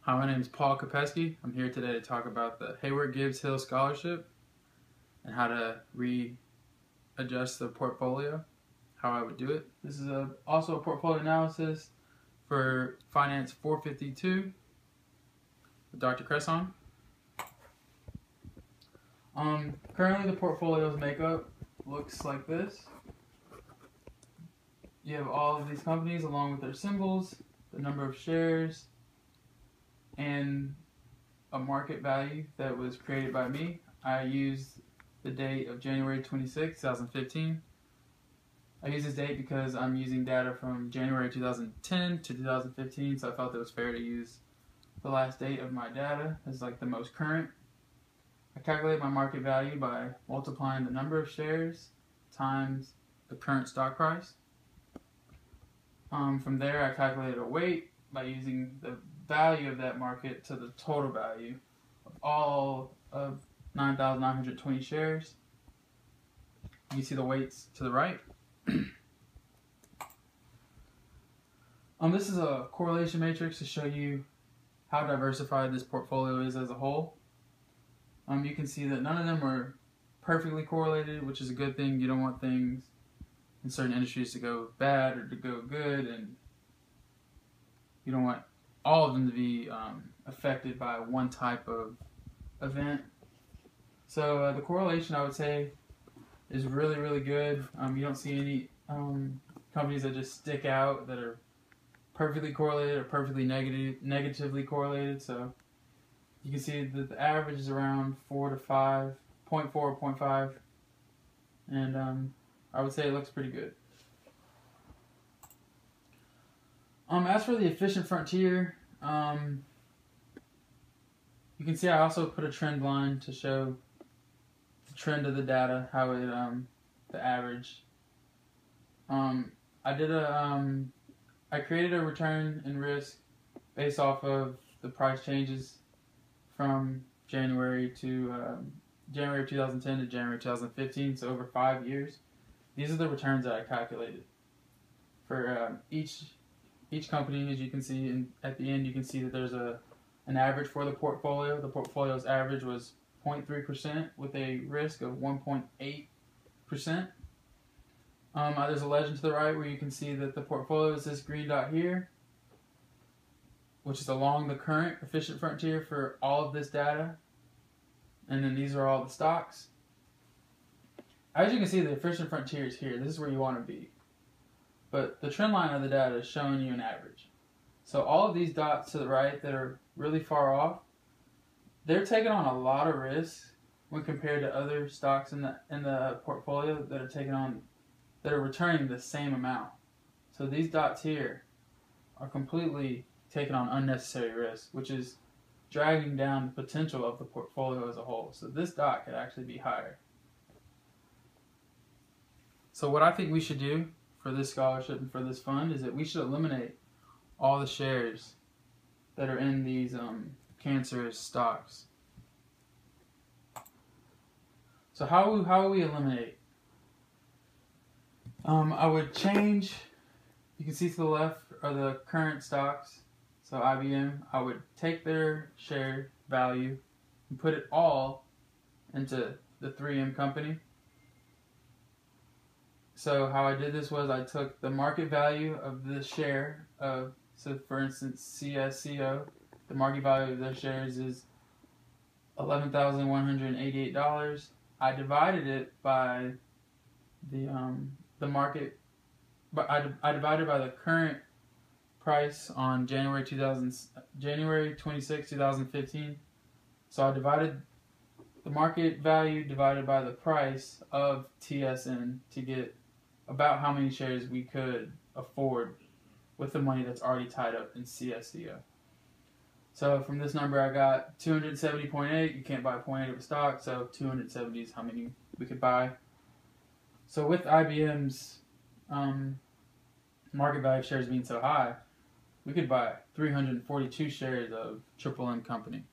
Hi, my name is Paul Kopesky. I'm here today to talk about the Heyward Gibbes Hill Scholarship and how to readjust the portfolio, how I would do it. This is also a portfolio analysis for Finance 452 with Dr. Cresson. Currently the portfolio's makeup looks like this. You have all of these companies along with their symbols, the number of shares, and a market value that was created by me. I used the date of January 26, 2015. I use this date because I'm using data from January 2010 to 2015, so I felt it was fair to use the last date of my data as like the most current. I calculate my market value by multiplying the number of shares times the current stock price. From there, I calculated a weight by using the value of that market to the total value of all of 9,920 shares. You can see the weights to the right. This is a correlation matrix to show you how diversified this portfolio is as a whole. You can see that none of them are perfectly correlated, which is a good thing. You don't want things in certain industries to go bad or to go good, and you don't want all of them to be affected by one type of event. So the correlation, I would say, is really, really good. You don't see any companies that just stick out that are perfectly correlated or perfectly negatively correlated. So you can see that the average is around 4 to 5, 0.4, 0.5, and I would say it looks pretty good. As for the efficient frontier, you can see I also put a trend line to show the trend of the data, how it, the average. I created a return and risk based off of the price changes from January 2010 to January 2015, so over 5 years. These are the returns that I calculated for each company. As you can see, and at the end you can see that there's an average for the portfolio. The portfolio's average was 0.3% with a risk of 1.8%. There's a legend to the right where you can see that the portfolio is this green dot here, which is along the current efficient frontier for all of this data, and then these are all the stocks. As you can see, the efficient frontier is here. This is where you want to be. But the trend line of the data is showing you an average. So all of these dots to the right that are really far off, they're taking on a lot of risk when compared to other stocks in the portfolio that are returning the same amount. So these dots here are completely taking on unnecessary risk, which is dragging down the potential of the portfolio as a whole. So this dot could actually be higher. So what I think we should do for this scholarship and for this fund is that we should eliminate all the shares that are in these cancerous stocks. So how will we eliminate? I would change, you can see to the left are the current stocks. So IBM, I would take their share value and put it all into the 3M company. So how I did this was I took the market value of the share of, so for instance, CSCO, the market value of their shares is $11,188. I divided it by the market, but I divided by the current price on January 26, 2015. So I divided the market value divided by the price of TSN to get about how many shares we could afford with the money that's already tied up in CSCO. So from this number I got 270.8. You can't buy 0.8 of a stock, so 270 is how many we could buy. So with IBM's market value of shares being so high, we could buy 342 shares of M company.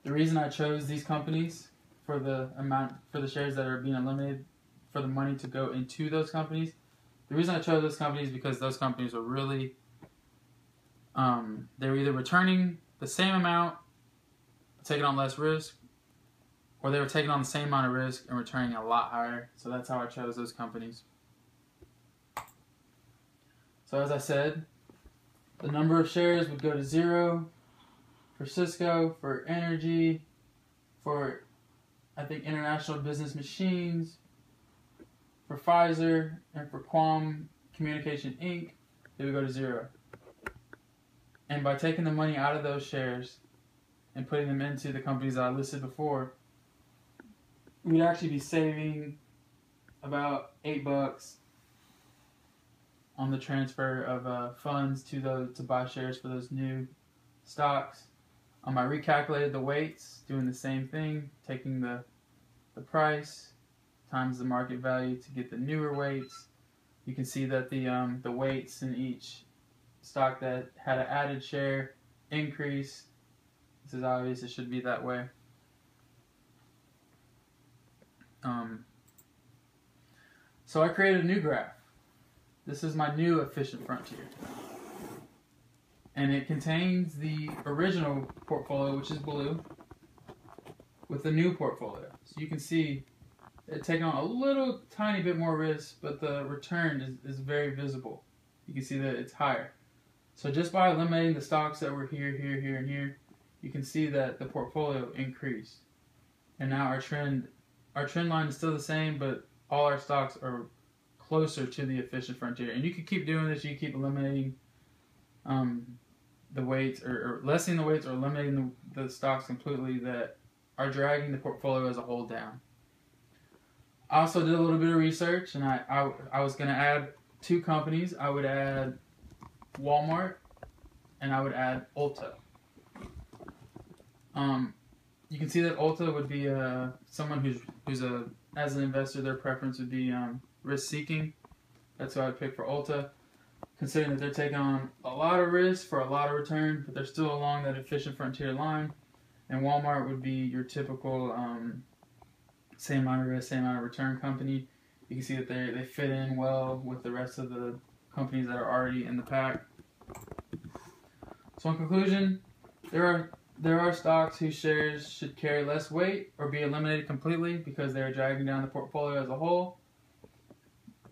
The reason I chose these companies for the shares that are being eliminated, for the money to go into those companies, the reason I chose those companies is because those companies are really They were either returning the same amount, taking on less risk, or they were taking on the same amount of risk and returning a lot higher. So that's how I chose those companies. So as I said, the number of shares would go to 0 for Cisco, for Energy, for I think International Business Machines, for Pfizer, and for Qualcomm Communication Inc., they would go to 0. And by taking the money out of those shares and putting them into the companies that I listed before, we'd actually be saving about $8 on the transfer of funds to buy shares for those new stocks. I recalculated the weights, doing the same thing, taking the price times the market value to get the newer weights. You can see that the weights in each stock that had an added share increase. This is obvious, it should be that way. So I created a new graph. This is my new efficient frontier. And it contains the original portfolio, which is blue, with the new portfolio. So you can see it taking on a little tiny bit more risk, but the return is very visible. You can see that it's higher. So just by eliminating the stocks that were here, here, here, and here, you can see that the portfolio increased. And now our trend line is still the same, but all our stocks are closer to the efficient frontier. And you can keep doing this. You keep eliminating the weights, or lessening the weights, or eliminating the stocks completely that are dragging the portfolio as a whole down. I also did a little bit of research, and I was going to add 2 companies. I would add Walmart, and I would add Ulta. You can see that Ulta would be someone who's as an investor, their preference would be risk-seeking. That's who I'd pick for Ulta, considering that they're taking on a lot of risk for a lot of return, but they're still along that efficient frontier line. And Walmart would be your typical same amount of risk, same amount of return company. You can see that they fit in well with the rest of the companies that are already in the pack. So in conclusion, there are stocks whose shares should carry less weight or be eliminated completely because they are dragging down the portfolio as a whole.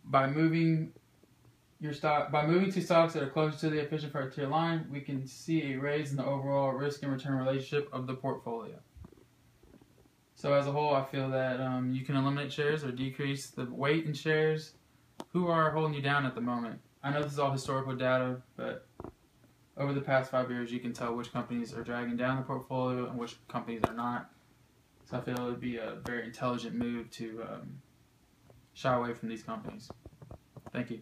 By moving to stocks that are closer to the efficient frontier line, we can see a raise in the overall risk and return relationship of the portfolio. So as a whole, I feel that you can eliminate shares or decrease the weight in shares who are holding you down at the moment. I know this is all historical data, but over the past 5 years, you can tell which companies are dragging down the portfolio and which companies are not. So I feel it would be a very intelligent move to shy away from these companies. Thank you.